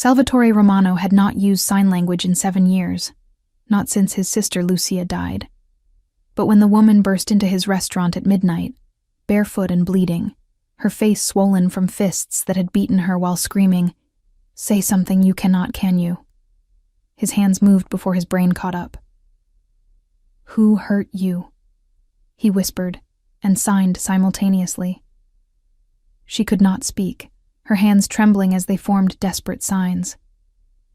Salvatore Romano had not used sign language in 7 years, not since his sister Lucia died. But when the woman burst into his restaurant at midnight, barefoot and bleeding, her face swollen from fists that had beaten her while screaming, "Say something you cannot, can you?" His hands moved before his brain caught up. "Who hurt you?" he whispered, and signed simultaneously. She could not speak, her hands trembling as they formed desperate signs.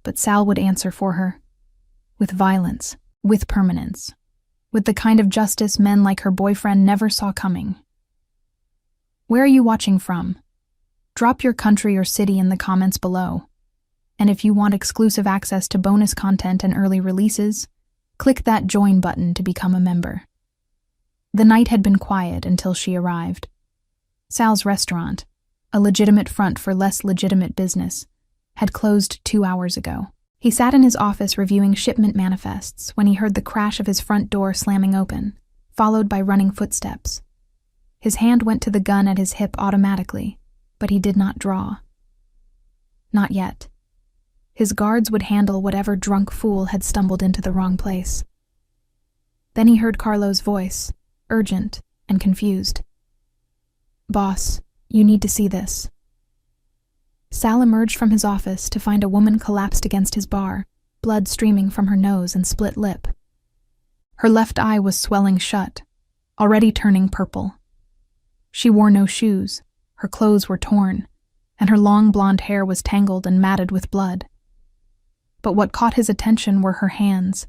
But Sal would answer for her. With violence, with permanence, with the kind of justice men like her boyfriend never saw coming. Where are you watching from? Drop your country or city in the comments below. And if you want exclusive access to bonus content and early releases, click that join button to become a member. The night had been quiet until she arrived. Sal's restaurant, a legitimate front for less legitimate business, had closed 2 hours ago. He sat in his office reviewing shipment manifests when he heard the crash of his front door slamming open, followed by running footsteps. His hand went to the gun at his hip automatically, but he did not draw. Not yet. His guards would handle whatever drunk fool had stumbled into the wrong place. Then he heard Carlo's voice, urgent and confused. "Boss, you need to see this." Sal emerged from his office to find a woman collapsed against his bar, blood streaming from her nose and split lip. Her left eye was swelling shut, already turning purple. She wore no shoes, her clothes were torn, and her long blonde hair was tangled and matted with blood. But what caught his attention were her hands,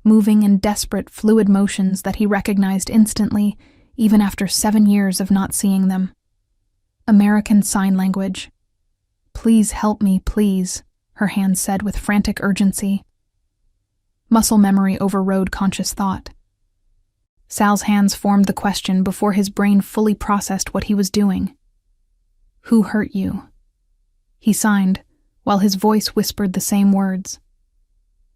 moving in desperate, fluid motions that he recognized instantly, even after 7 years of not seeing them. American Sign Language. "Please help me, please," her hands said with frantic urgency. Muscle memory overrode conscious thought. Sal's hands formed the question before his brain fully processed what he was doing. "Who hurt you?" He signed, while his voice whispered the same words.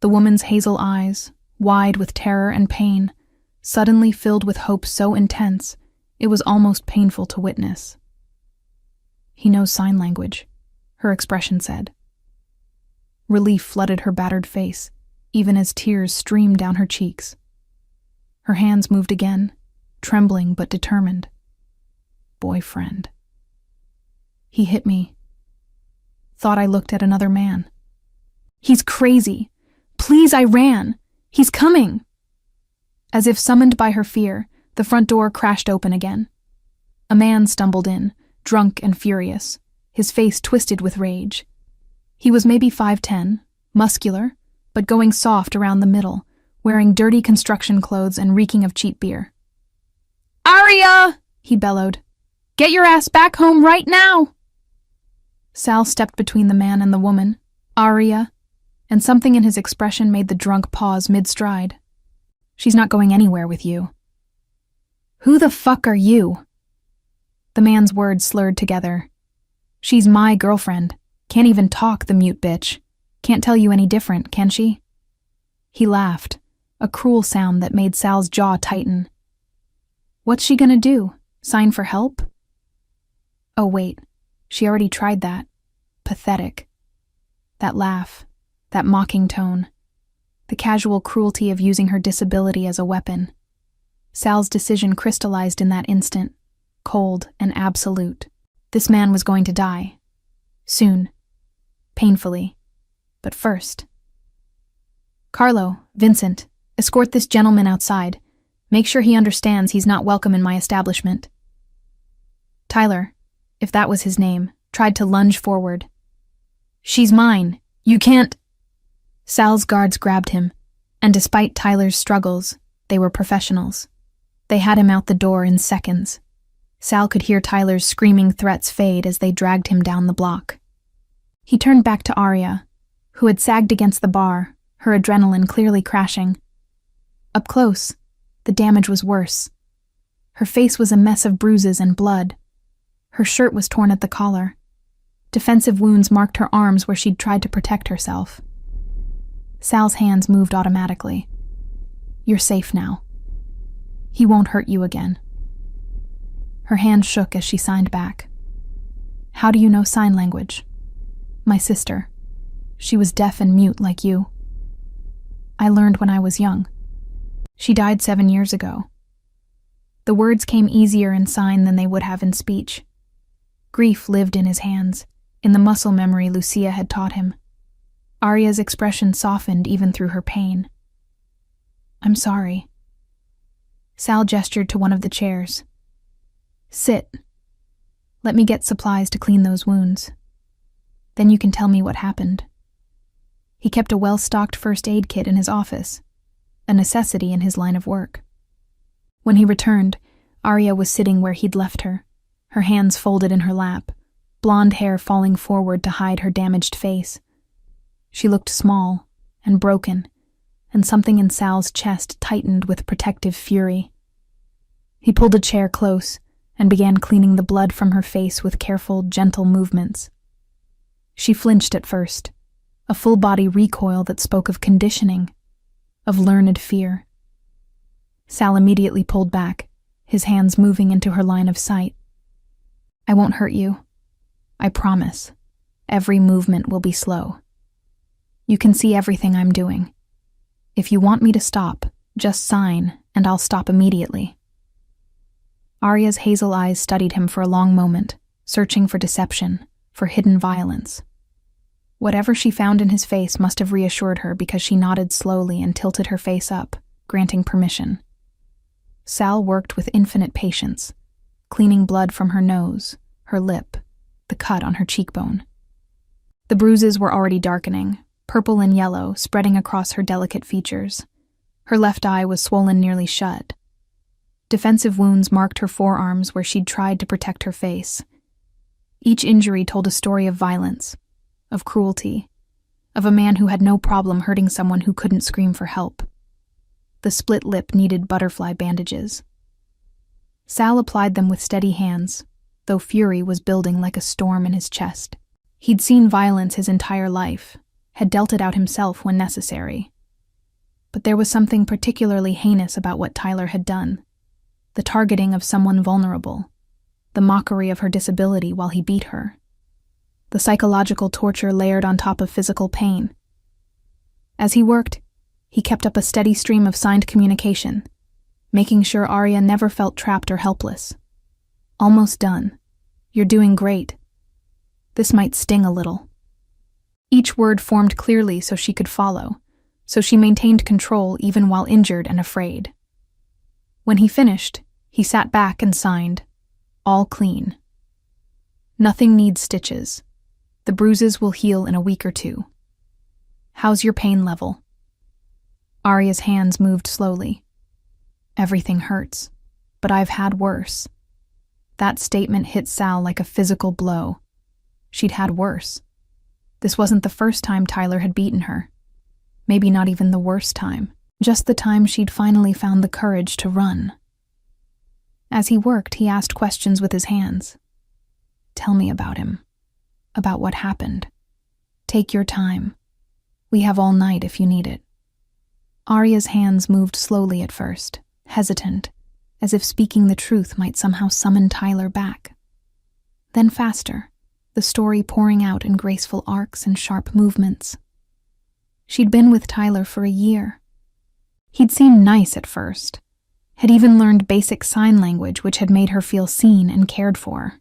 The woman's hazel eyes, wide with terror and pain, suddenly filled with hope so intense, it was almost painful to witness. "He knows sign language," her expression said. Relief flooded her battered face, even as tears streamed down her cheeks. Her hands moved again, trembling but determined. "Boyfriend." "He hit me. Thought I looked at another man." "He's crazy. Please, I ran. He's coming." As if summoned by her fear, the front door crashed open again. A man stumbled in, drunk and furious, his face twisted with rage. He was maybe 5'10", muscular, but going soft around the middle, wearing dirty construction clothes and reeking of cheap beer. "Aria!" he bellowed. "Get your ass back home right now!" Sal stepped between the man and the woman, Aria, and something in his expression made the drunk pause mid-stride. "She's not going anywhere with you." "Who the fuck are you?" The man's words slurred together. "She's my girlfriend. Can't even talk, the mute bitch. Can't tell you any different, can she?" He laughed, a cruel sound that made Sal's jaw tighten. "What's she gonna do? Sign for help?" Oh wait, she already tried that. Pathetic. That laugh, that mocking tone, the casual cruelty of using her disability as a weapon. Sal's decision crystallized in that instant, cold and absolute. This man was going to die. Soon. Painfully. But first. "Carlo, Vincent, escort this gentleman outside. Make sure he understands he's not welcome in my establishment." Tyler, if that was his name, tried to lunge forward. "She's mine. You can't—" Sal's guards grabbed him, and despite Tyler's struggles, they were professionals. They had him out the door in seconds. Sal could hear Tyler's screaming threats fade as they dragged him down the block. He turned back to Aria, who had sagged against the bar, her adrenaline clearly crashing. Up close, the damage was worse. Her face was a mess of bruises and blood. Her shirt was torn at the collar. Defensive wounds marked her arms where she'd tried to protect herself. Sal's hands moved automatically. "You're safe now. He won't hurt you again." Her hand shook as she signed back. "How do you know sign language?" "My sister." She was deaf and mute like you. I learned when I was young. She died 7 years ago. The words came easier in sign than they would have in speech. Grief lived in his hands, in the muscle memory Lucia had taught him. Arya's expression softened even through her pain. I'm sorry. Sal gestured to one of the chairs. Sit. Let me get supplies to clean those wounds. Then you can tell me what happened. He kept a well-stocked first aid kit in his office, a necessity in his line of work. When he returned, Arya was sitting where he'd left her, her hands folded in her lap, blonde hair falling forward to hide her damaged face. She looked small and broken, and something in Sal's chest tightened with protective fury. He pulled a chair close and began cleaning the blood from her face with careful, gentle movements. She flinched at first, a full-body recoil that spoke of conditioning, of learned fear. Sal immediately pulled back, his hands moving into her line of sight. I won't hurt you. I promise. Every movement will be slow. You can see everything I'm doing. If you want me to stop, just sign, and I'll stop immediately. Arya's hazel eyes studied him for a long moment, searching for deception, for hidden violence. Whatever she found in his face must have reassured her because she nodded slowly and tilted her face up, granting permission. Sal worked with infinite patience, cleaning blood from her nose, her lip, the cut on her cheekbone. The bruises were already darkening, purple and yellow, spreading across her delicate features. Her left eye was swollen nearly shut. Defensive wounds marked her forearms where she'd tried to protect her face. Each injury told a story of violence, of cruelty, of a man who had no problem hurting someone who couldn't scream for help. The split lip needed butterfly bandages. Sal applied them with steady hands, though fury was building like a storm in his chest. He'd seen violence his entire life, had dealt it out himself when necessary. But there was something particularly heinous about what Tyler had done. The targeting of someone vulnerable, the mockery of her disability while he beat her, the psychological torture layered on top of physical pain. As he worked, he kept up a steady stream of signed communication, making sure Arya never felt trapped or helpless. Almost done. You're doing great. This might sting a little. Each word formed clearly so she could follow, so she maintained control even while injured and afraid. When he finished, he sat back and signed, all clean. Nothing needs stitches. The bruises will heal in a week or two. How's your pain level? Arya's hands moved slowly. Everything hurts, but I've had worse. That statement hit Sal like a physical blow. She'd had worse. This wasn't the first time Tyler had beaten her. Maybe not even the worst time. Just the time she'd finally found the courage to run. As he worked, he asked questions with his hands. Tell me about him. About what happened. Take your time. We have all night if you need it. Arya's hands moved slowly at first, hesitant, as if speaking the truth might somehow summon Tyler back. Then faster, the story pouring out in graceful arcs and sharp movements. She'd been with Tyler for a year. He'd seemed nice at first, had even learned basic sign language which had made her feel seen and cared for.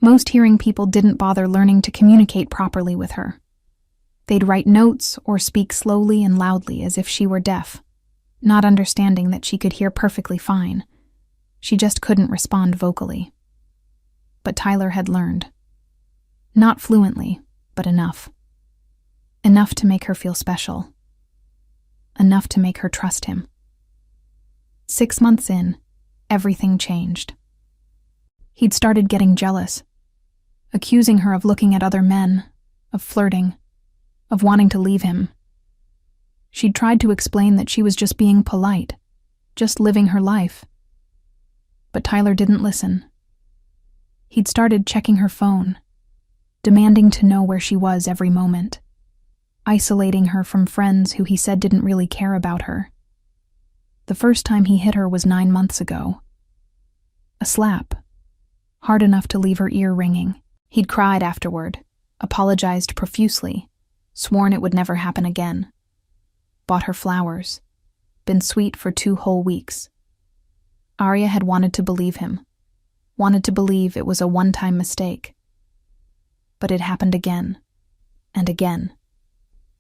Most hearing people didn't bother learning to communicate properly with her. They'd write notes or speak slowly and loudly as if she were deaf, not understanding that she could hear perfectly fine. She just couldn't respond vocally. But Tyler had learned. Not fluently, but enough. Enough to make her feel special. Enough to make her trust him. 6 months in, everything changed. He'd started getting jealous, accusing her of looking at other men, of flirting, of wanting to leave him. She'd tried to explain that she was just being polite, just living her life. But Tyler didn't listen. He'd started checking her phone, demanding to know where she was every moment, isolating her from friends who he said didn't really care about her. The first time he hit her was 9 months ago. A slap, hard enough to leave her ear ringing. He'd cried afterward, apologized profusely, sworn it would never happen again. Bought her flowers. Been sweet for 2 whole weeks. Arya had wanted to believe him. Wanted to believe it was a one-time mistake. But it happened again. And again.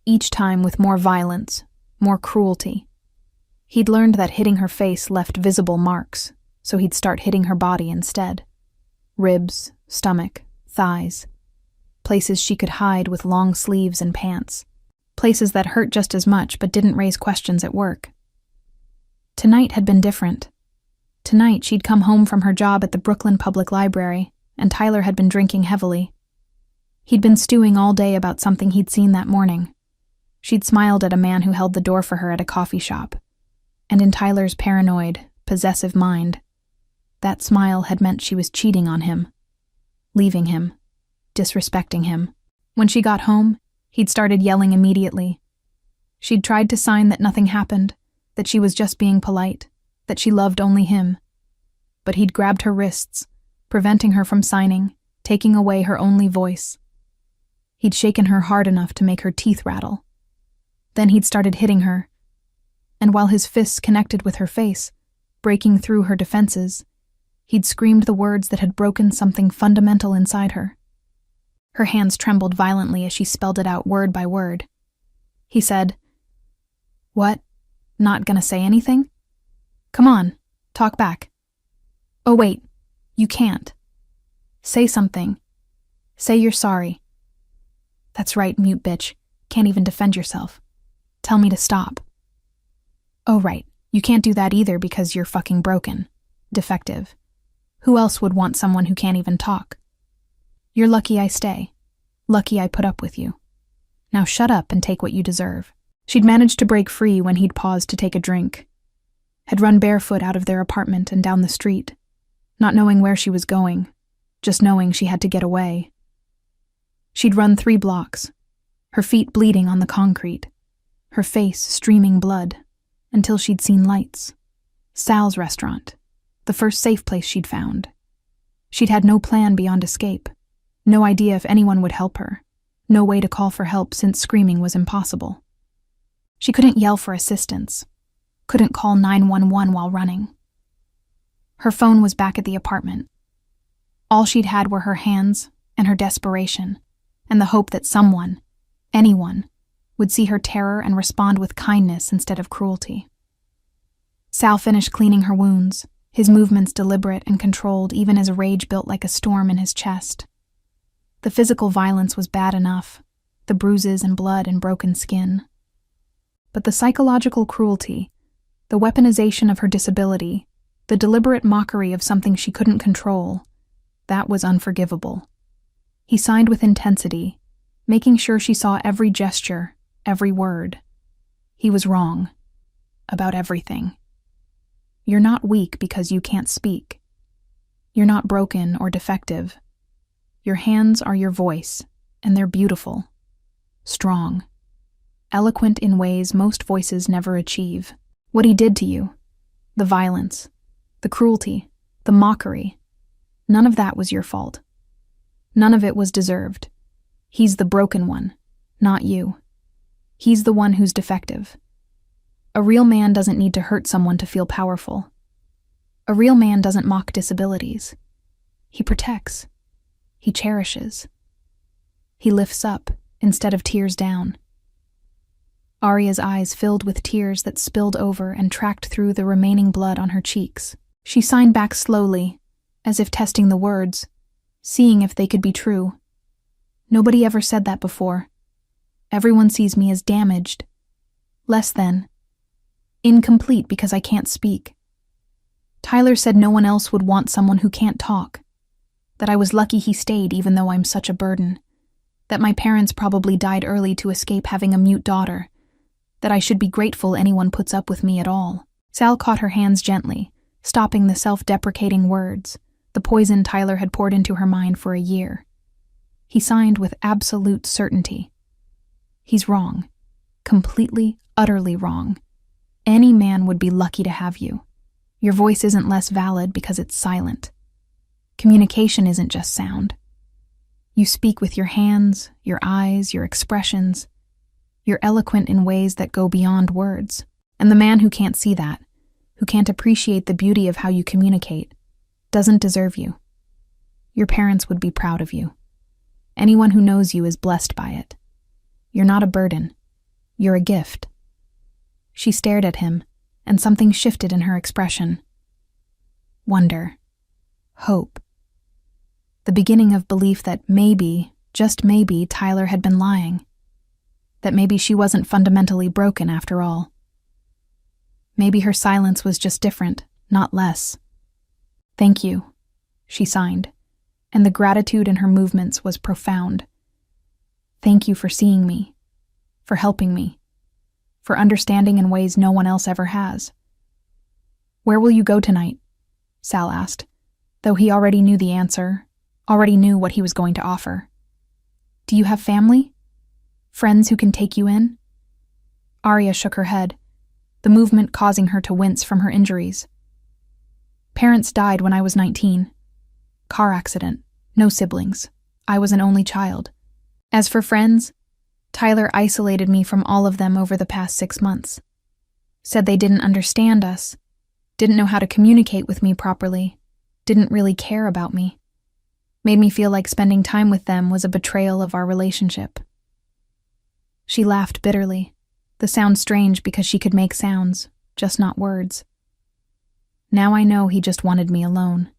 Each time with more violence, more cruelty. He'd learned that hitting her face left visible marks, so he'd start hitting her body instead. Ribs, stomach, thighs. Places she could hide with long sleeves and pants. Places that hurt just as much but didn't raise questions at work. Tonight had been different. Tonight she'd come home from her job at the Brooklyn Public Library, and Tyler had been drinking heavily. He'd been stewing all day about something he'd seen that morning. She'd smiled at a man who held the door for her at a coffee shop. And in Tyler's paranoid, possessive mind, that smile had meant she was cheating on him, leaving him, disrespecting him. When she got home, he'd started yelling immediately. She'd tried to sign that nothing happened, that she was just being polite, that she loved only him. But he'd grabbed her wrists, preventing her from signing, taking away her only voice. He'd shaken her hard enough to make her teeth rattle. Then he'd started hitting her, and while his fists connected with her face, breaking through her defenses, he'd screamed the words that had broken something fundamental inside her. Her hands trembled violently as she spelled it out word by word. He said, "What? Not gonna say anything? Come on, talk back. Oh wait, you can't. Say something. Say you're sorry. That's right, mute bitch. Can't even defend yourself. Tell me to stop. Oh right, you can't do that either because you're fucking broken. Defective. Who else would want someone who can't even talk? You're lucky I stay. Lucky I put up with you. Now shut up and take what you deserve." She'd managed to break free when he'd paused to take a drink. Had run barefoot out of their apartment and down the street, not knowing where she was going, just knowing she had to get away. She'd run 3 blocks, her feet bleeding on the concrete, her face streaming blood, until she'd seen lights. Sal's restaurant, the first safe place she'd found. She'd had no plan beyond escape, no idea if anyone would help her, no way to call for help since screaming was impossible. She couldn't yell for assistance, couldn't call 911 while running. Her phone was back at the apartment. All she'd had were her hands and her desperation, and the hope that someone, anyone, would see her terror and respond with kindness instead of cruelty. Sal finished cleaning her wounds, his movements deliberate and controlled even as rage built like a storm in his chest. The physical violence was bad enough, the bruises and blood and broken skin. But the psychological cruelty, the weaponization of her disability, the deliberate mockery of something she couldn't control, that was unforgivable. He signed with intensity, making sure she saw every gesture, every word. He was wrong. About everything. You're not weak because you can't speak. You're not broken or defective. Your hands are your voice, and they're beautiful. Strong. Eloquent in ways most voices never achieve. What he did to you, the violence, the cruelty, the mockery, none of that was your fault. None of it was deserved. He's the broken one, not you. He's the one who's defective. A real man doesn't need to hurt someone to feel powerful. A real man doesn't mock disabilities. He protects. He cherishes. He lifts up instead of tears down. Arya's eyes filled with tears that spilled over and tracked through the remaining blood on her cheeks. She signed back slowly, as if testing the words, seeing if they could be true. Nobody ever said that before. Everyone sees me as damaged. Less than. Incomplete because I can't speak. Tyler said no one else would want someone who can't talk. That I was lucky he stayed even though I'm such a burden. That my parents probably died early to escape having a mute daughter. That I should be grateful anyone puts up with me at all. Sal caught her hands gently, stopping the self-deprecating words, the poison Tyler had poured into her mind for a year. He signed with absolute certainty. He's wrong. Completely, utterly wrong. Any man would be lucky to have you. Your voice isn't less valid because it's silent. Communication isn't just sound. You speak with your hands, your eyes, your expressions. You're eloquent in ways that go beyond words. And the man who can't see that, who can't appreciate the beauty of how you communicate, doesn't deserve you. Your parents would be proud of you. Anyone who knows you is blessed by it. You're not a burden. You're a gift. She stared at him, and something shifted in her expression. Wonder. Hope. The beginning of belief that maybe, just maybe, Tyler had been lying. That maybe she wasn't fundamentally broken after all. Maybe her silence was just different, not less. Thank you, she signed, and the gratitude in her movements was profound. Thank you for seeing me, for helping me, for understanding in ways no one else ever has. Where will you go tonight? Sal asked, though he already knew the answer, already knew what he was going to offer. Do you have family? Friends who can take you in? Arya shook her head, the movement causing her to wince from her injuries. Parents died when I was 19. Car accident, no siblings. I was an only child. As for friends, Tyler isolated me from all of them over the past 6 months. Said they didn't understand us, didn't know how to communicate with me properly, didn't really care about me. Made me feel like spending time with them was a betrayal of our relationship. She laughed bitterly, the sound strange because she could make sounds, just not words. Now I know he just wanted me alone.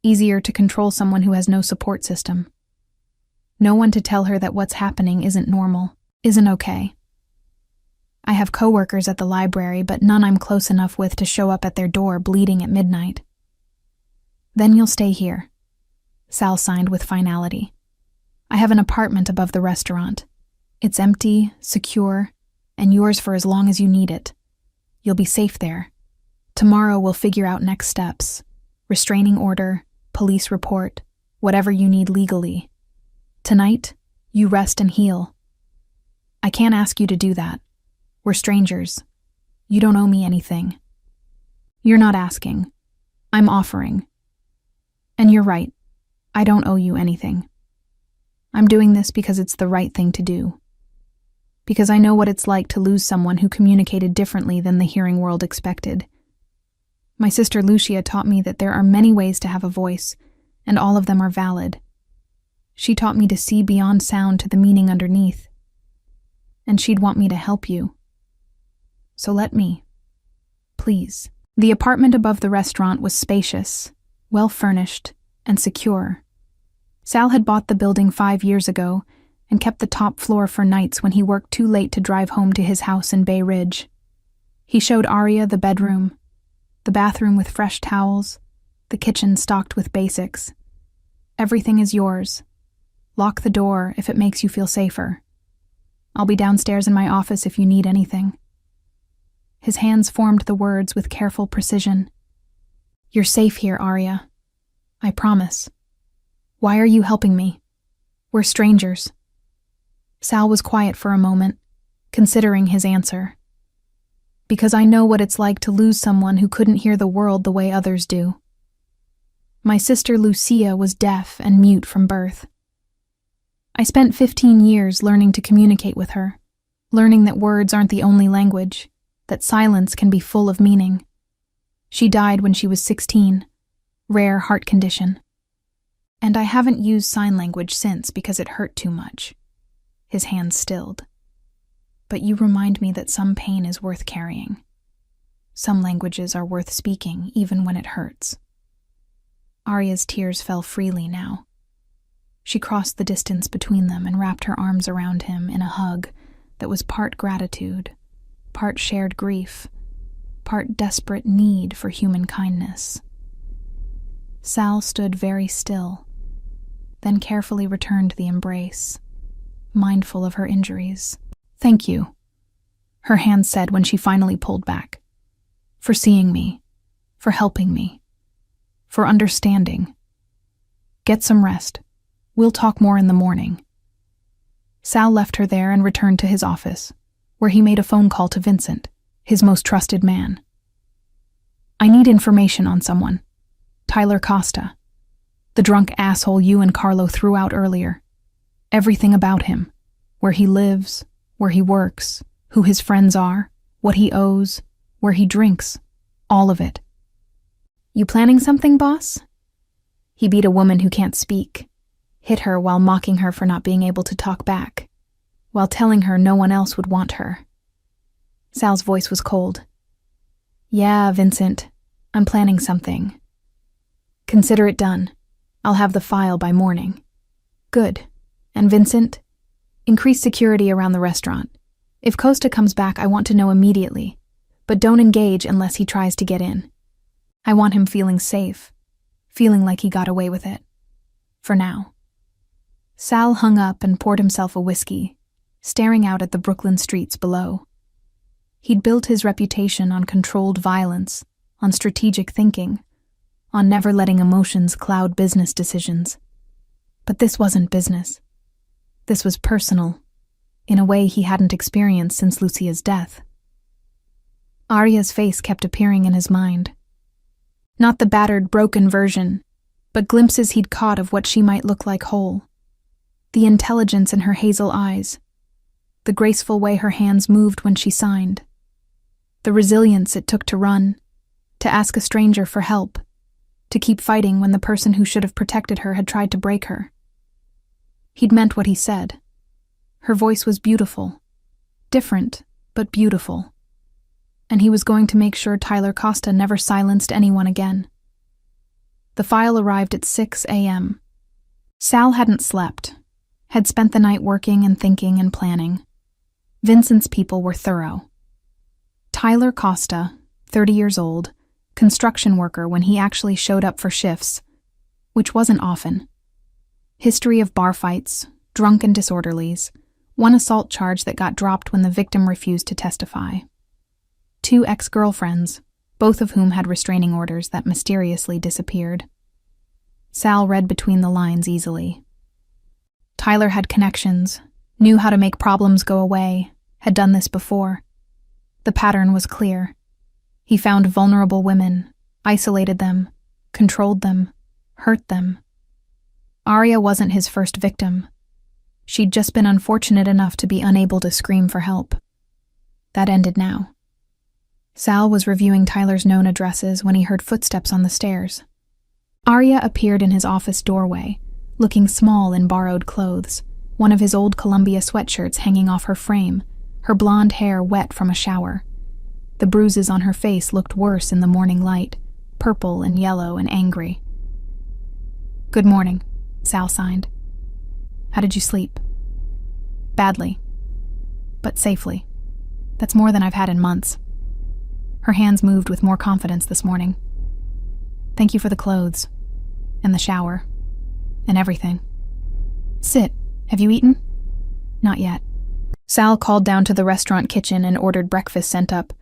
Easier to control someone who has no support system. No one to tell her that what's happening isn't normal, isn't okay. I have coworkers at the library, but none I'm close enough with to show up at their door bleeding at midnight. Then you'll stay here, Sal signed with finality. I have an apartment above the restaurant. It's empty, secure, and yours for as long as you need it. You'll be safe there. Tomorrow we'll figure out next steps. Restraining order, police report, whatever you need legally. Tonight, you rest and heal. I can't ask you to do that. We're strangers. You don't owe me anything. You're not asking. I'm offering. And you're right. I don't owe you anything. I'm doing this because it's the right thing to do. Because I know what it's like to lose someone who communicated differently than the hearing world expected. My sister Lucia taught me that there are many ways to have a voice, and all of them are valid. She taught me to see beyond sound to the meaning underneath. And she'd want me to help you. So let me. Please. The apartment above the restaurant was spacious, well-furnished, and secure. Sal had bought the building 5 years ago and kept the top floor for nights when he worked too late to drive home to his house in Bay Ridge. He showed Arya the bedroom, the bathroom with fresh towels, the kitchen stocked with basics. Everything is yours. Lock the door if it makes you feel safer. I'll be downstairs in my office if you need anything. His hands formed the words with careful precision. You're safe here, Arya. I promise. Why are you helping me? We're strangers. Sal was quiet for a moment, considering his answer. Because I know what it's like to lose someone who couldn't hear the world the way others do. My sister Lucia was deaf and mute from birth. I spent 15 years learning to communicate with her, learning that words aren't the only language, that silence can be full of meaning. She died when she was 16, rare heart condition. And I haven't used sign language since because it hurt too much. His hands stilled. But you remind me that some pain is worth carrying. Some languages are worth speaking even when it hurts. Arya's tears fell freely now. She crossed the distance between them and wrapped her arms around him in a hug that was part gratitude, part shared grief, part desperate need for human kindness. Sal stood very still, then carefully returned the embrace, mindful of her injuries. Thank you, her hand said when she finally pulled back. For seeing me, for helping me, for understanding. Get some rest. We'll talk more in the morning. Sal left her there and returned to his office, where he made a phone call to Vincent, his most trusted man. I need information on someone. Tyler Costa. The drunk asshole you and Carlo threw out earlier. Everything about him. Where he lives, where he works, who his friends are, what he owes, where he drinks, all of it. "You planning something, boss?" He beat a woman who can't speak, hit her while mocking her for not being able to talk back, while telling her no one else would want her. Sal's voice was cold. "Yeah, Vincent, I'm planning something. Consider it done. I'll have the file by morning." "Good. And Vincent, increase security around the restaurant. If Costa comes back, I want to know immediately, but don't engage unless he tries to get in. I want him feeling safe, feeling like he got away with it. For now." Sal hung up and poured himself a whiskey, staring out at the Brooklyn streets below. He'd built his reputation on controlled violence, on strategic thinking, on never letting emotions cloud business decisions. But this wasn't business. This was personal, in a way he hadn't experienced since Lucia's death. Arya's face kept appearing in his mind. Not the battered, broken version, but glimpses he'd caught of what she might look like whole. The intelligence in her hazel eyes, the graceful way her hands moved when she signed, the resilience it took to run, to ask a stranger for help, to keep fighting when the person who should have protected her had tried to break her. He'd meant what he said. Her voice was beautiful, different, but beautiful. And he was going to make sure Tyler Costa never silenced anyone again. The file arrived at 6 a.m. Sal hadn't slept, had spent the night working and thinking and planning. Vincent's people were thorough. Tyler Costa, 30 years old, construction worker when he actually showed up for shifts, which wasn't often. History of bar fights, drunk and disorderlies, one assault charge that got dropped when the victim refused to testify. 2 ex-girlfriends, both of whom had restraining orders that mysteriously disappeared. Sal read between the lines easily. Tyler had connections, knew how to make problems go away, had done this before. The pattern was clear. He found vulnerable women, isolated them, controlled them, hurt them. Arya wasn't his first victim. She'd just been unfortunate enough to be unable to scream for help. That ended now. Sal was reviewing Tyler's known addresses when he heard footsteps on the stairs. Arya appeared in his office doorway, looking small in borrowed clothes, one of his old Columbia sweatshirts hanging off her frame, her blonde hair wet from a shower. The bruises on her face looked worse in the morning light, purple and yellow and angry. "Good morning," Sal signed. "How did you sleep?" "Badly. But safely. That's more than I've had in months." Her hands moved with more confidence this morning. "Thank you for the clothes, and the shower, and everything. Sit. Have you eaten?" "Not yet." Sal called down to the restaurant kitchen and ordered breakfast sent up.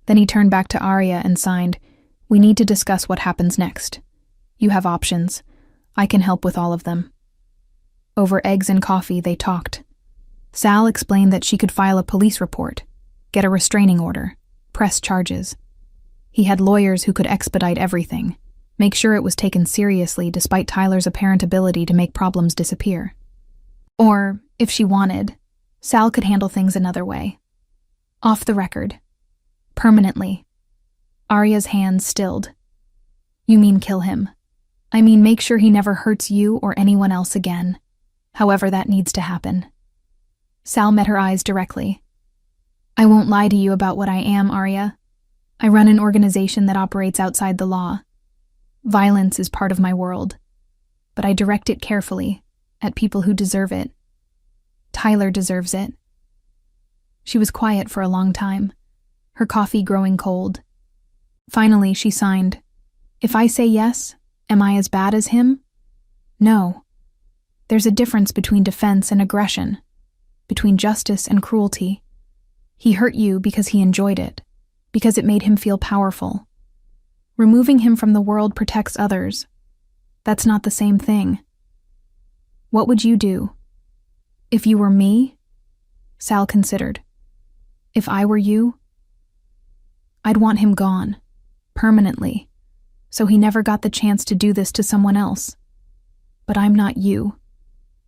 Then he turned back to Arya and signed, "We need to discuss what happens next. You have options. I can help with all of them." Over eggs and coffee, they talked. Sal explained that she could file a police report, get a restraining order, press charges. He had lawyers who could expedite everything, make sure it was taken seriously despite Tyler's apparent ability to make problems disappear. Or, if she wanted, Sal could handle things another way. Off the record. Permanently. Arya's hands stilled. "You mean kill him? I mean make sure he never hurts you or anyone else again, however that needs to happen." Sal met her eyes directly. "I won't lie to you about what I am, Arya. I run an organization that operates outside the law. Violence is part of my world, but I direct it carefully, at people who deserve it. Tyler deserves it." She was quiet for a long time, her coffee growing cold. Finally, she signed, "If I say yes, am I as bad as him? No. There's a difference between defense and aggression, between justice and cruelty. He hurt you because he enjoyed it, because it made him feel powerful. Removing him from the world protects others. That's not the same thing. What would you do? If you were me?" Sal considered. "If I were you? I'd want him gone, permanently, so he never got the chance to do this to someone else. But I'm not you.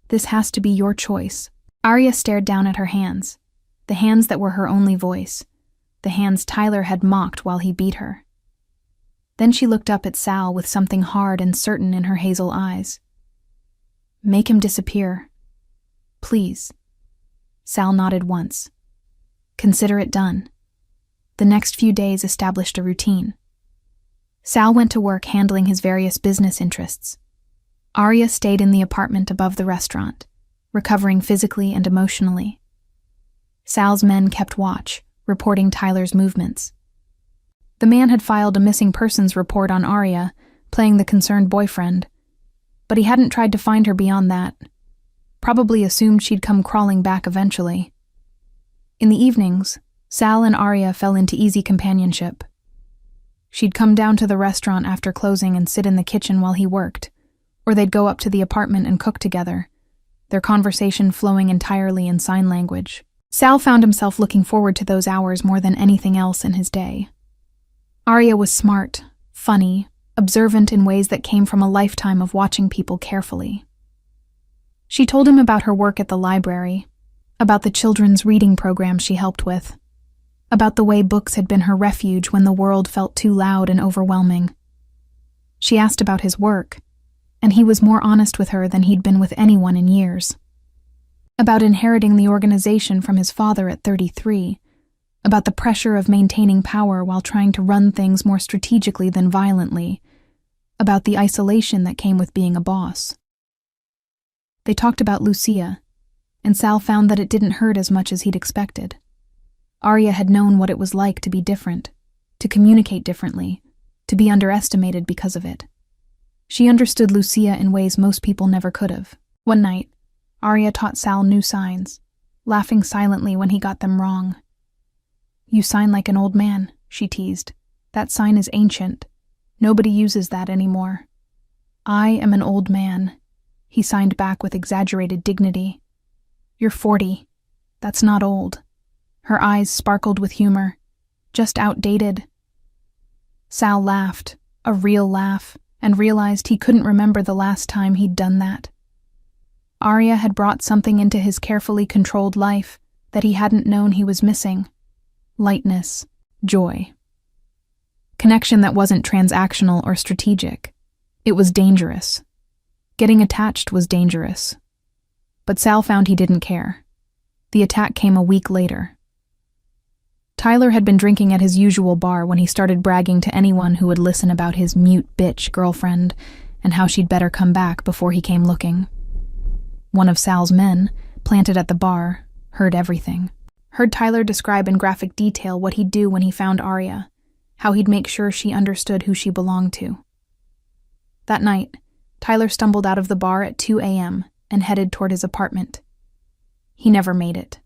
This has to be your choice." Arya stared down at her hands, the hands that were her only voice, the hands Tyler had mocked while he beat her. Then she looked up at Sal with something hard and certain in her hazel eyes. "Make him disappear. Please." Sal nodded once. "Consider it done." The next few days established a routine. Sal went to work handling his various business interests. Arya stayed in the apartment above the restaurant, recovering physically and emotionally. Sal's men kept watch, reporting Tyler's movements. The man had filed a missing persons report on Arya, playing the concerned boyfriend, but he hadn't tried to find her beyond that. Probably assumed she'd come crawling back eventually. In the evenings, Sal and Arya fell into easy companionship. She'd come down to the restaurant after closing and sit in the kitchen while he worked, or they'd go up to the apartment and cook together, their conversation flowing entirely in sign language. Sal found himself looking forward to those hours more than anything else in his day. Arya was smart, funny, observant in ways that came from a lifetime of watching people carefully. She told him about her work at the library, about the children's reading program she helped with, about the way books had been her refuge when the world felt too loud and overwhelming. She asked about his work, and he was more honest with her than he'd been with anyone in years. About inheriting the organization from his father at 33, about the pressure of maintaining power while trying to run things more strategically than violently, about the isolation that came with being a boss. They talked about Lucia, and Sal found that it didn't hurt as much as he'd expected. Arya had known what it was like to be different, to communicate differently, to be underestimated because of it. She understood Lucia in ways most people never could have. One night, Arya taught Sal new signs, laughing silently when he got them wrong. "You sign like an old man," she teased. "That sign is ancient. Nobody uses that anymore." "I am an old man," he signed back with exaggerated dignity. "You're 40. That's not old." Her eyes sparkled with humor. "Just outdated." Sal laughed, a real laugh, and realized he couldn't remember the last time he'd done that. Arya had brought something into his carefully controlled life that he hadn't known he was missing. Lightness, joy. Connection that wasn't transactional or strategic. It was dangerous. Getting attached was dangerous. But Sal found he didn't care. The attack came a week later. Tyler had been drinking at his usual bar when he started bragging to anyone who would listen about his mute bitch girlfriend and how she'd better come back before he came looking. One of Sal's men, planted at the bar, heard everything. Heard Tyler describe in graphic detail what he'd do when he found Arya, how he'd make sure she understood who she belonged to. That night, Tyler stumbled out of the bar at 2 a.m. and headed toward his apartment. He never made it.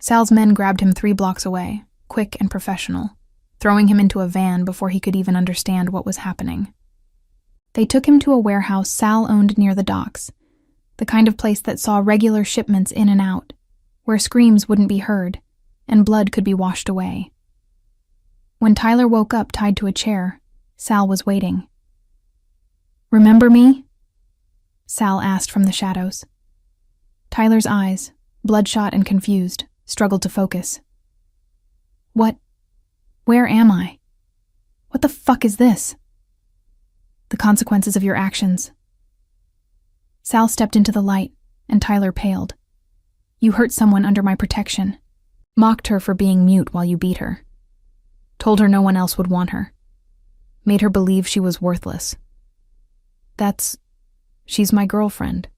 Sal's men grabbed him 3 blocks away, quick and professional, throwing him into a van before he could even understand what was happening. They took him to a warehouse Sal owned near the docks, the kind of place that saw regular shipments in and out, where screams wouldn't be heard and blood could be washed away. When Tyler woke up tied to a chair, Sal was waiting. "Remember me?" Sal asked from the shadows. Tyler's eyes, bloodshot and confused, struggled to focus. Where am I? What the fuck is this?" "The consequences of your actions." Sal stepped into the light, and Tyler paled. "You hurt someone under my protection. Mocked her for being mute while you beat her. Told her no one else would want her. Made her believe she was worthless. She's my girlfriend.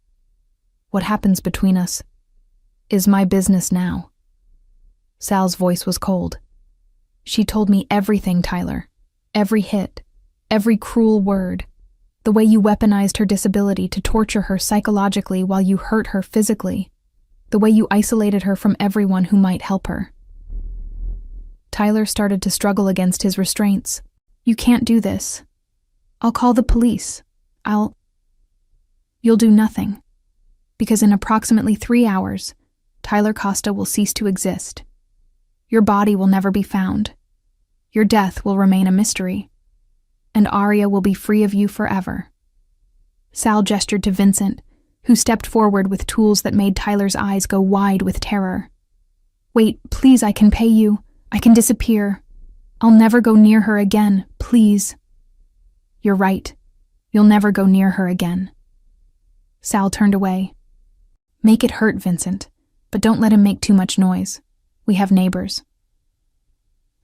What happens between us is my business now." Sal's voice was cold. "She told me everything, Tyler. Every hit, every cruel word. The way you weaponized her disability to torture her psychologically while you hurt her physically. The way you isolated her from everyone who might help her." Tyler started to struggle against his restraints. "You can't do this. I'll call the police. You'll do nothing. Because in approximately 3 hours, Tyler Costa will cease to exist. Your body will never be found. Your death will remain a mystery. And Arya will be free of you forever." Sal gestured to Vincent, who stepped forward with tools that made Tyler's eyes go wide with terror. Wait, please, I can pay you. I can disappear. I'll never go near her again, please. You're right. You'll never go near her again. Sal turned away. Make it hurt, Vincent, but don't let him make too much noise. We have neighbors.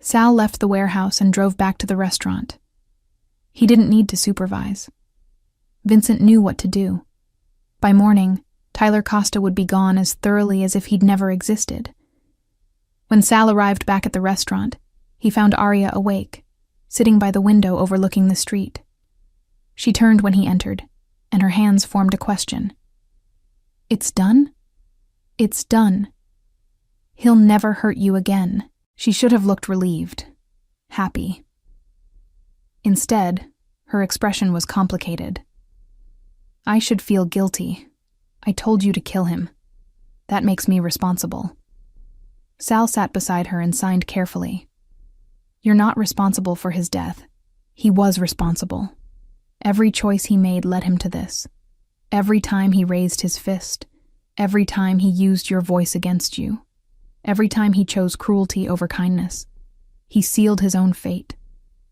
Sal left the warehouse and drove back to the restaurant. He didn't need to supervise. Vincent knew what to do. By morning, Tyler Costa would be gone as thoroughly as if he'd never existed. When Sal arrived back at the restaurant, he found Arya awake, sitting by the window overlooking the street. She turned when he entered, and her hands formed a question. It's done? It's done. He'll never hurt you again. She should have looked relieved, happy. Instead, her expression was complicated. I should feel guilty. I told you to kill him. That makes me responsible. Sal sat beside her and signed carefully. You're not responsible for his death. He was responsible. Every choice he made led him to this. Every time he raised his fist. Every time he used your voice against you. Every time he chose cruelty over kindness. He sealed his own fate.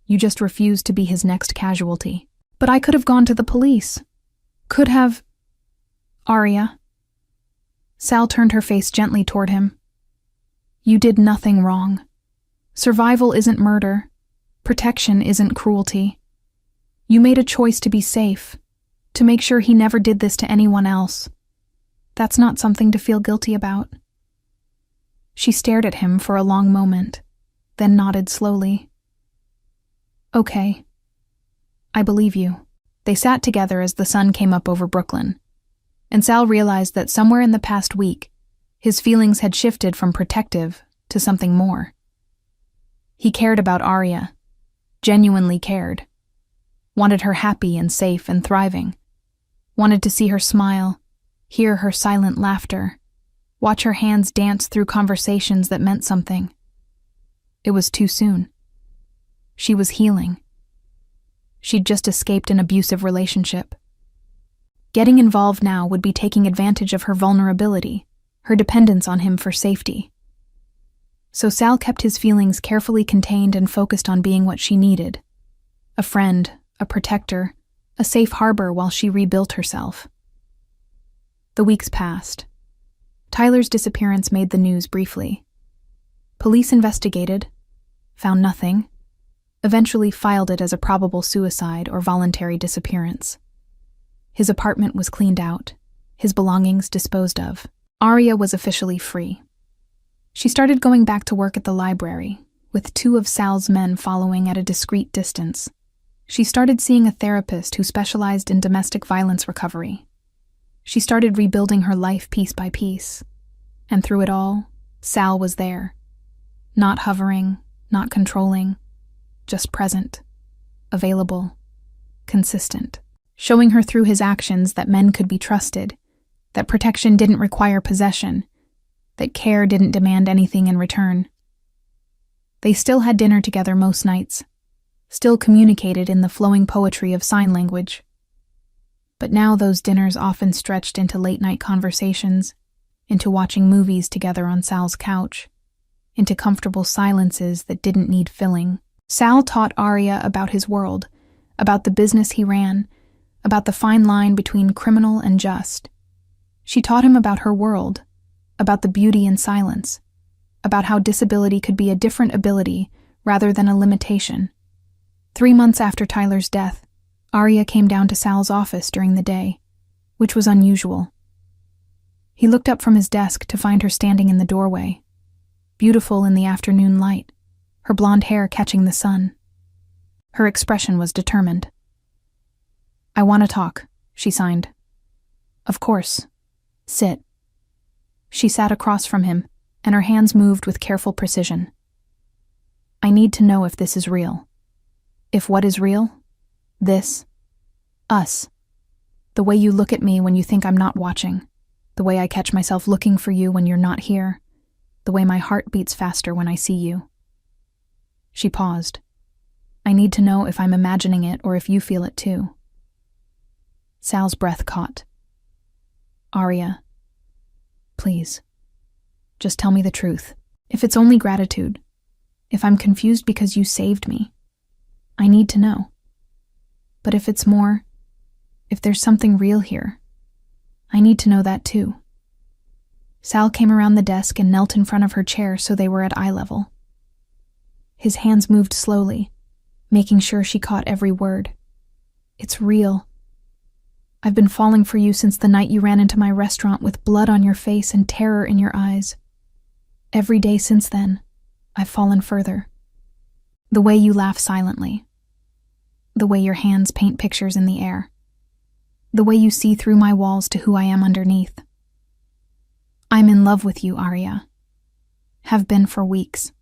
You just refused to be his next casualty. But I could have gone to the police. Could have... Arya. Sal turned her face gently toward him. You did nothing wrong. Survival isn't murder. Protection isn't cruelty. You made a choice to be safe, to make sure he never did this to anyone else. That's not something to feel guilty about. She stared at him for a long moment, then nodded slowly. Okay. I believe you. They sat together as the sun came up over Brooklyn, and Sal realized that somewhere in the past week, his feelings had shifted from protective to something more. He cared about Arya, genuinely cared. Wanted her happy and safe and thriving. Wanted to see her smile, hear her silent laughter, watch her hands dance through conversations that meant something. It was too soon. She was healing. She'd just escaped an abusive relationship. Getting involved now would be taking advantage of her vulnerability, her dependence on him for safety. So Sal kept his feelings carefully contained and focused on being what she needed. A friend, a protector, a safe harbor while she rebuilt herself. The weeks passed. Tyler's disappearance made the news briefly. Police investigated, found nothing, eventually filed it as a probable suicide or voluntary disappearance. His apartment was cleaned out, his belongings disposed of. Arya was officially free. She started going back to work at the library, with 2 of Sal's men following at a discreet distance. She started seeing a therapist who specialized in domestic violence recovery. She started rebuilding her life piece by piece. And through it all, Sal was there. Not hovering, not controlling, just present, available, consistent. Showing her through his actions that men could be trusted, that protection didn't require possession, that care didn't demand anything in return. They still had dinner together most nights, still communicated in the flowing poetry of sign language. But now those dinners often stretched into late-night conversations, into watching movies together on Sal's couch, into comfortable silences that didn't need filling. Sal taught Arya about his world, about the business he ran, about the fine line between criminal and just. She taught him about her world, about the beauty in silence, about how disability could be a different ability rather than a limitation. 3 months after Tyler's death, Arya came down to Sal's office during the day, which was unusual. He looked up from his desk to find her standing in the doorway, beautiful in the afternoon light, her blonde hair catching the sun. Her expression was determined. I want to talk, she signed. Of course. Sit. She sat across from him, and her hands moved with careful precision. I need to know if this is real. If what is real? This. Us. The way you look at me when you think I'm not watching. The way I catch myself looking for you when you're not here. The way my heart beats faster when I see you. She paused. I need to know if I'm imagining it or if you feel it too. Sal's breath caught. Arya, please, just tell me the truth. If it's only gratitude, if I'm confused because you saved me, I need to know. But if it's more, if there's something real here, I need to know that too. Sal came around the desk and knelt in front of her chair so they were at eye level. His hands moved slowly, making sure she caught every word. It's real. I've been falling for you since the night you ran into my restaurant with blood on your face and terror in your eyes. Every day since then, I've fallen further. The way you laugh silently. The way your hands paint pictures in the air. The way you see through my walls to who I am underneath. I'm in love with you, Arya. Have been for weeks.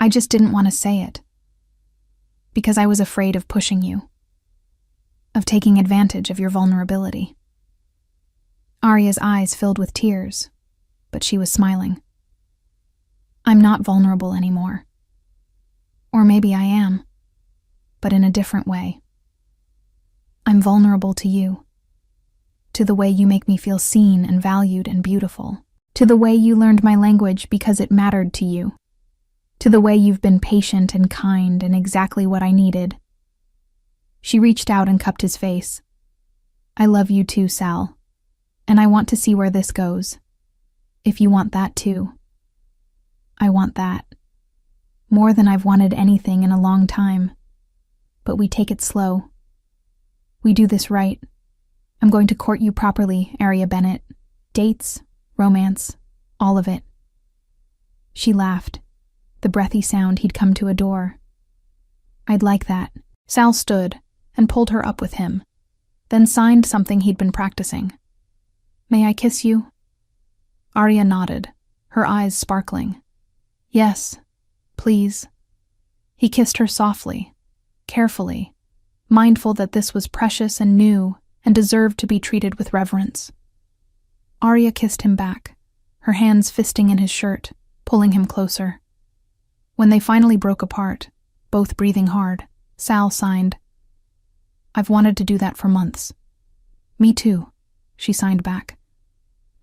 I just didn't want to say it. Because I was afraid of pushing you. Of taking advantage of your vulnerability. Arya's eyes filled with tears, but she was smiling. I'm not vulnerable anymore. Or maybe I am, but in a different way. I'm vulnerable to you. To the way you make me feel seen and valued and beautiful. To the way you learned my language because it mattered to you. To the way you've been patient and kind and exactly what I needed. She reached out and cupped his face. I love you too, Sal. And I want to see where this goes. If you want that too. I want that. More than I've wanted anything in a long time. But we take it slow. We do this right. I'm going to court you properly, Arya Bennett. Dates, romance, all of it. She laughed, the breathy sound he'd come to adore. I'd like that. Sal stood and pulled her up with him, then signed something he'd been practicing. May I kiss you? Arya nodded, her eyes sparkling. Yes, please. He kissed her softly, carefully, mindful that this was precious and new and deserved to be treated with reverence. Arya kissed him back, her hands fisting in his shirt, pulling him closer. When they finally broke apart, both breathing hard, Sal signed, I've wanted to do that for months. Me too, she signed back.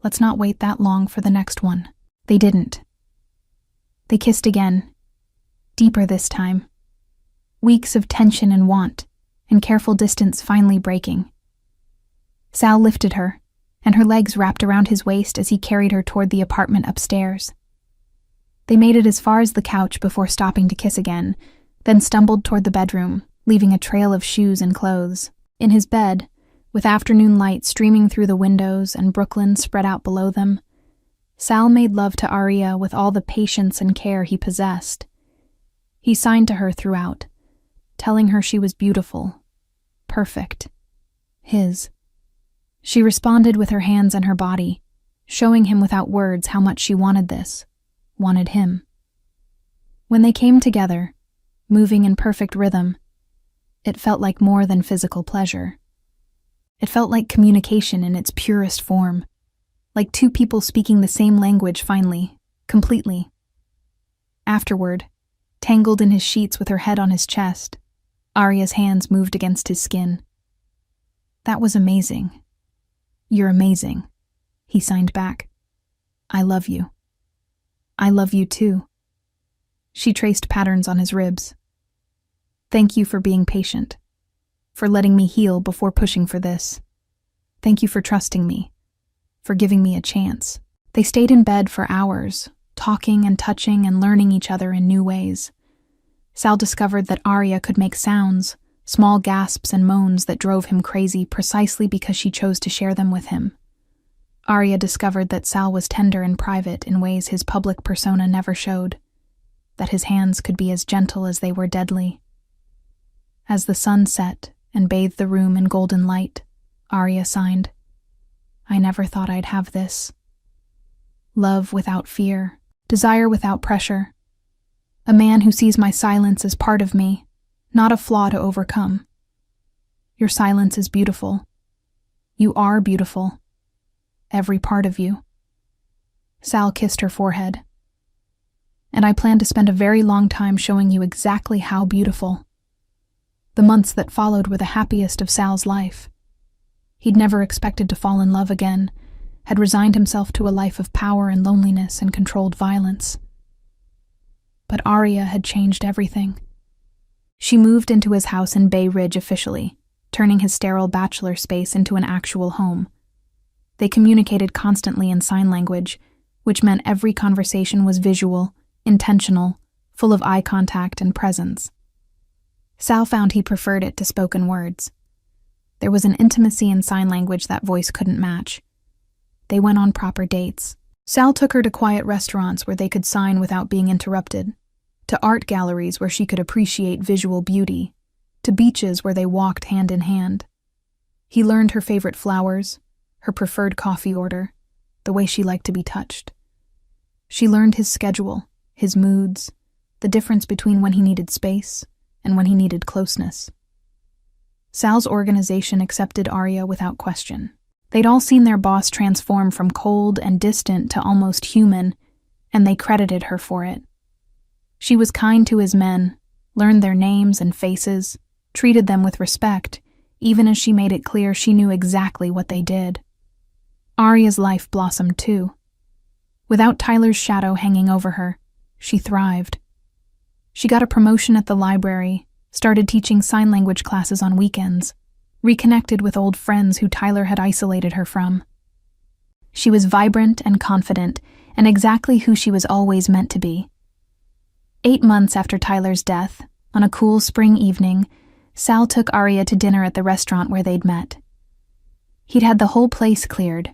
Let's not wait that long for the next one. They didn't. They kissed again, deeper this time. Weeks of tension and want, and careful distance finally breaking. Sal lifted her, and her legs wrapped around his waist as he carried her toward the apartment upstairs. They made it as far as the couch before stopping to kiss again, then stumbled toward the bedroom, leaving a trail of shoes and clothes. In his bed, with afternoon light streaming through the windows and Brooklyn spread out below them, Sal made love to Arya with all the patience and care he possessed. He signed to her throughout, telling her she was beautiful, perfect, his. She responded with her hands and her body, showing him without words how much she wanted this, wanted him. When they came together, moving in perfect rhythm, it felt like more than physical pleasure. It felt like communication in its purest form, like two people speaking the same language finally, completely. Afterward, tangled in his sheets with her head on his chest, Arya's hands moved against his skin. That was amazing. You're amazing, he signed back. I love you. I love you too. She traced patterns on his ribs. Thank you for being patient, for letting me heal before pushing for this. Thank you for trusting me, for giving me a chance. They stayed in bed for hours, talking and touching and learning each other in new ways. Sal discovered that Arya could make sounds, small gasps and moans that drove him crazy precisely because she chose to share them with him. Arya discovered that Sal was tender and private in ways his public persona never showed, that his hands could be as gentle as they were deadly. As the sun set and bathed the room in golden light, Arya signed, I never thought I'd have this. Love without fear, desire without pressure. A man who sees my silence as part of me, not a flaw to overcome. Your silence is beautiful. You are beautiful. Every part of you. Sal kissed her forehead. And I plan to spend a very long time showing you exactly how beautiful. The months that followed were the happiest of Sal's life. He'd never expected to fall in love again, had resigned himself to a life of power and loneliness and controlled violence. But Arya had changed everything. She moved into his house in Bay Ridge officially, turning his sterile bachelor space into an actual home. They communicated constantly in sign language, which meant every conversation was visual, intentional, full of eye contact and presence. Sal found he preferred it to spoken words. There was an intimacy in sign language that voice couldn't match. They went on proper dates. Sal took her to quiet restaurants where they could sign without being interrupted, to art galleries where she could appreciate visual beauty, to beaches where they walked hand in hand. He learned her favorite flowers, her preferred coffee order, the way she liked to be touched. She learned his schedule, his moods, the difference between when he needed space and when he needed closeness. Sal's organization accepted Arya without question. They'd all seen their boss transform from cold and distant to almost human, and they credited her for it. She was kind to his men, learned their names and faces, treated them with respect, even as she made it clear she knew exactly what they did. Arya's life blossomed too. Without Tyler's shadow hanging over her, she thrived. She got a promotion at the library, started teaching sign language classes on weekends, reconnected with old friends who Tyler had isolated her from. She was vibrant and confident, and exactly who she was always meant to be. 8 months after Tyler's death, on a cool spring evening, Sal took Arya to dinner at the restaurant where they'd met. He'd had the whole place cleared,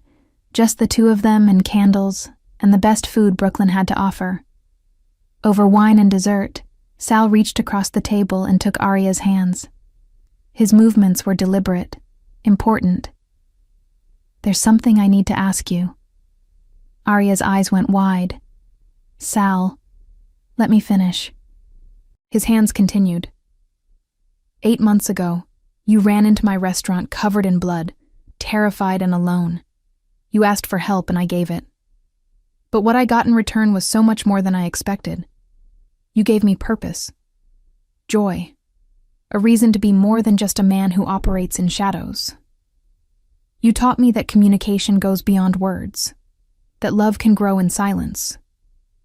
just the two of them and candles, and the best food Brooklyn had to offer. Over wine and dessert, Sal reached across the table and took Arya's hands. His movements were deliberate, important. "There's something I need to ask you." Arya's eyes went wide. "Sal, let me finish." His hands continued. 8 months ago, you ran into my restaurant covered in blood, terrified and alone. You asked for help and I gave it. But what I got in return was so much more than I expected. You gave me purpose, joy, a reason to be more than just a man who operates in shadows. You taught me that communication goes beyond words, that love can grow in silence,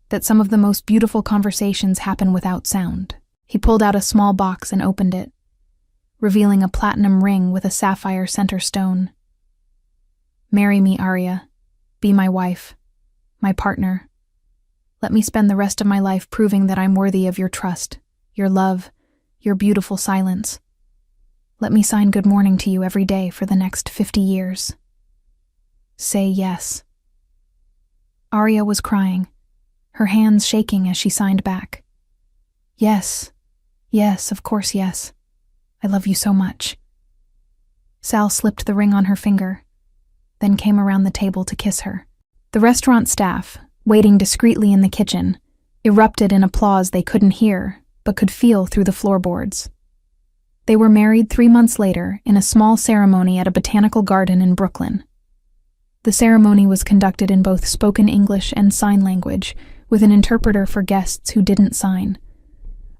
that some of the most beautiful conversations happen without sound. He pulled out a small box and opened it, revealing a platinum ring with a sapphire center stone. "Marry me, Arya. Be my wife, my partner. Let me spend the rest of my life proving that I'm worthy of your trust, your love, your beautiful silence. Let me sign good morning to you every day for the next 50 years. Say yes." Arya was crying, her hands shaking as she signed back. "Yes, yes, of course yes. I love you so much." Sal slipped the ring on her finger, then came around the table to kiss her. The restaurant staff, waiting discreetly in the kitchen, erupted in applause they couldn't hear, but could feel through the floorboards. They were married 3 months later in a small ceremony at a botanical garden in Brooklyn. The ceremony was conducted in both spoken English and sign language, with an interpreter for guests who didn't sign.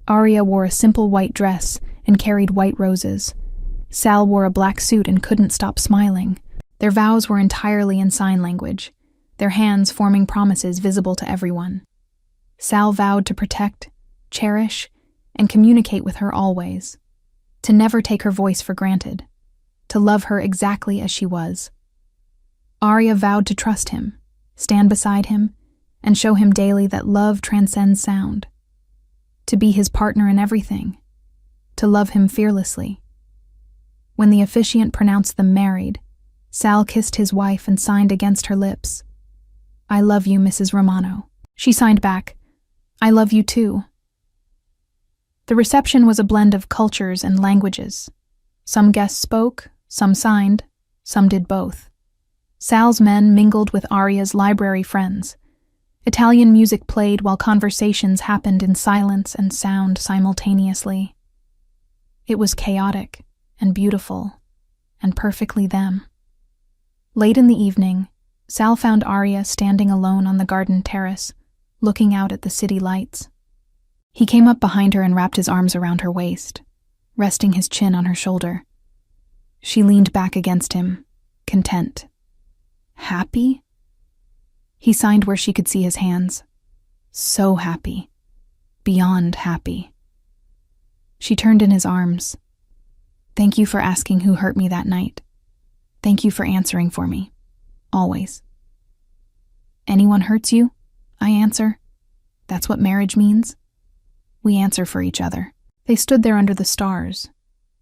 Arya wore a simple white dress and carried white roses. Sal wore a black suit and couldn't stop smiling. Their vows were entirely in sign language, their hands forming promises visible to everyone. Sal vowed to protect, cherish, and communicate with her always, to never take her voice for granted, to love her exactly as she was. Arya vowed to trust him, stand beside him, and show him daily that love transcends sound, to be his partner in everything, to love him fearlessly. When the officiant pronounced them married, Sal kissed his wife and signed against her lips, "I love you, Mrs. Romano." She signed back, "I love you too." The reception was a blend of cultures and languages. Some guests spoke, some signed, some did both. Sal's men mingled with Arya's library friends. Italian music played while conversations happened in silence and sound simultaneously. It was chaotic and beautiful and perfectly them. Late in the evening, Sal found Arya standing alone on the garden terrace, looking out at the city lights. He came up behind her and wrapped his arms around her waist, resting his chin on her shoulder. She leaned back against him, content. Happy? He signed where she could see his hands. So happy. Beyond happy. She turned in his arms. Thank you for asking who hurt me that night. Thank you for answering for me. Always. Anyone hurts you? I answer. That's what marriage means. We answer for each other. They stood there under the stars,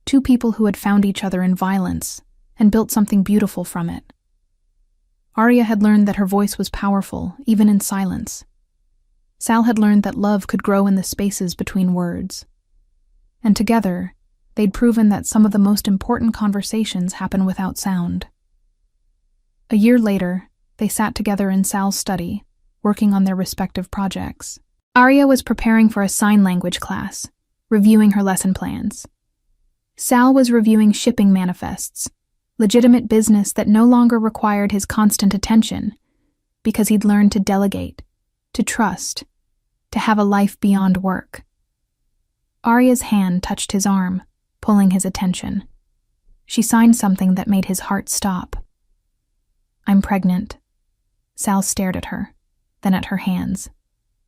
two people who had found each other in violence and built something beautiful from it. Arya had learned that her voice was powerful, even in silence. Sal had learned that love could grow in the spaces between words. And together, they'd proven that some of the most important conversations happen without sound. A year later, they sat together in Sal's study, working on their respective projects. Arya was preparing for a sign language class, reviewing her lesson plans. Sal was reviewing shipping manifests, legitimate business that no longer required his constant attention, because he'd learned to delegate, to trust, to have a life beyond work. Arya's hand touched his arm, pulling his attention. She signed something that made his heart stop. I'm pregnant. Sal stared at her, then at her hands,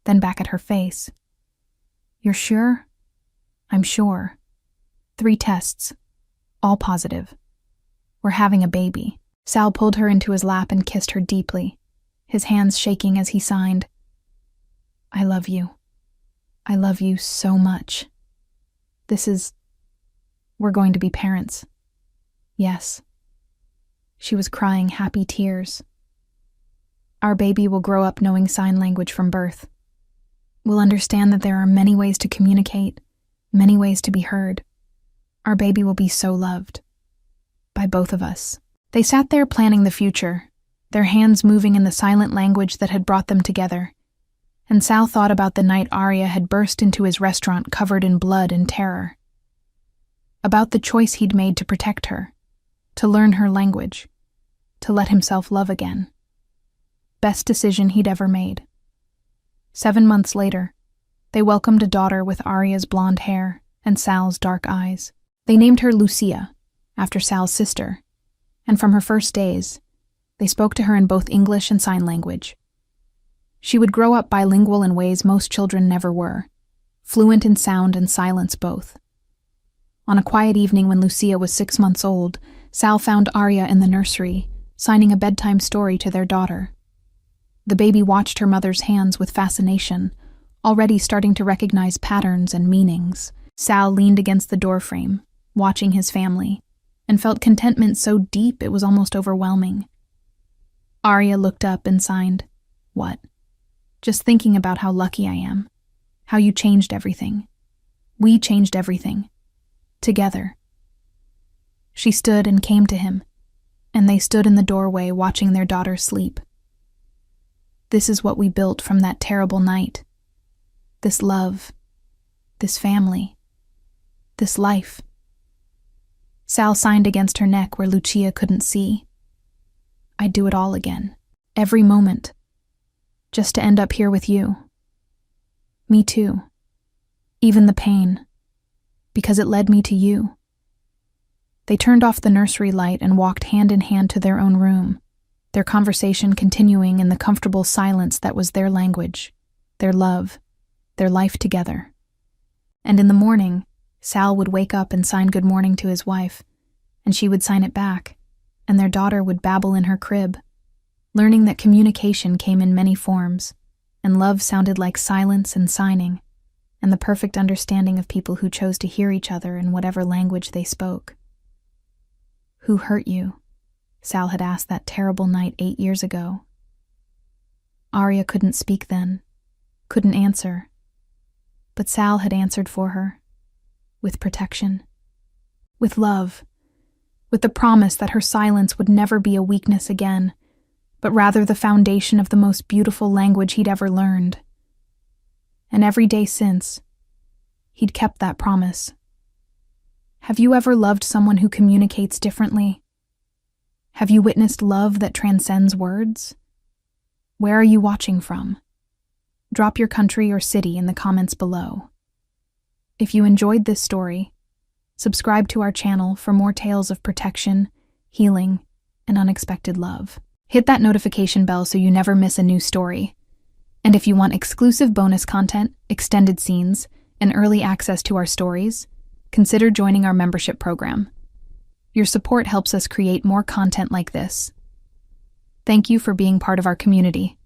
then back at her face. You're sure? I'm sure. 3 tests, all positive. We're having a baby. Sal pulled her into his lap and kissed her deeply, his hands shaking as he signed. I love you. I love you so much. We're going to be parents. Yes. She was crying happy tears. Our baby will grow up knowing sign language from birth. We'll understand that there are many ways to communicate, many ways to be heard. Our baby will be so loved. By both of us. They sat there planning the future, their hands moving in the silent language that had brought them together. And Sal thought about the night Arya had burst into his restaurant covered in blood and terror. About the choice he'd made to protect her, to learn her language, to let himself love again. Best decision he'd ever made. 7 months later, they welcomed a daughter with Arya's blonde hair and Sal's dark eyes. They named her Lucia, after Sal's sister, and from her first days, they spoke to her in both English and sign language. She would grow up bilingual in ways most children never were, fluent in sound and silence both. On a quiet evening when Lucia was 6 months old, Sal found Arya in the nursery, signing a bedtime story to their daughter. The baby watched her mother's hands with fascination, already starting to recognize patterns and meanings. Sal leaned against the doorframe, watching his family, and felt contentment so deep it was almost overwhelming. Arya looked up and signed, What? Just thinking about how lucky I am. How you changed everything. We changed everything. Together. She stood and came to him, and they stood in the doorway watching their daughter sleep. This is what we built from that terrible night. This love. This family. This life. Sal signed against her neck where Lucia couldn't see. I'd do it all again. Every moment. Just to end up here with you. Me too. Even the pain. Because it led me to you. They turned off the nursery light and walked hand in hand to their own room, their conversation continuing in the comfortable silence that was their language, their love, their life together. And in the morning, Sal would wake up and sign good morning to his wife, and she would sign it back, and their daughter would babble in her crib, learning that communication came in many forms, and love sounded like silence and signing, and the perfect understanding of people who chose to hear each other in whatever language they spoke. Who hurt you? Sal had asked that terrible night 8 years ago. Arya couldn't speak then, couldn't answer, but Sal had answered for her. With protection, with love, with the promise that her silence would never be a weakness again, but rather the foundation of the most beautiful language he'd ever learned. And every day since, he'd kept that promise. Have you ever loved someone who communicates differently? Have you witnessed love that transcends words? Where are you watching from? Drop your country or city in the comments below. If you enjoyed this story, subscribe to our channel for more tales of protection, healing, and unexpected love. Hit that notification bell so you never miss a new story. And if you want exclusive bonus content, extended scenes, and early access to our stories, consider joining our membership program. Your support helps us create more content like this. Thank you for being part of our community.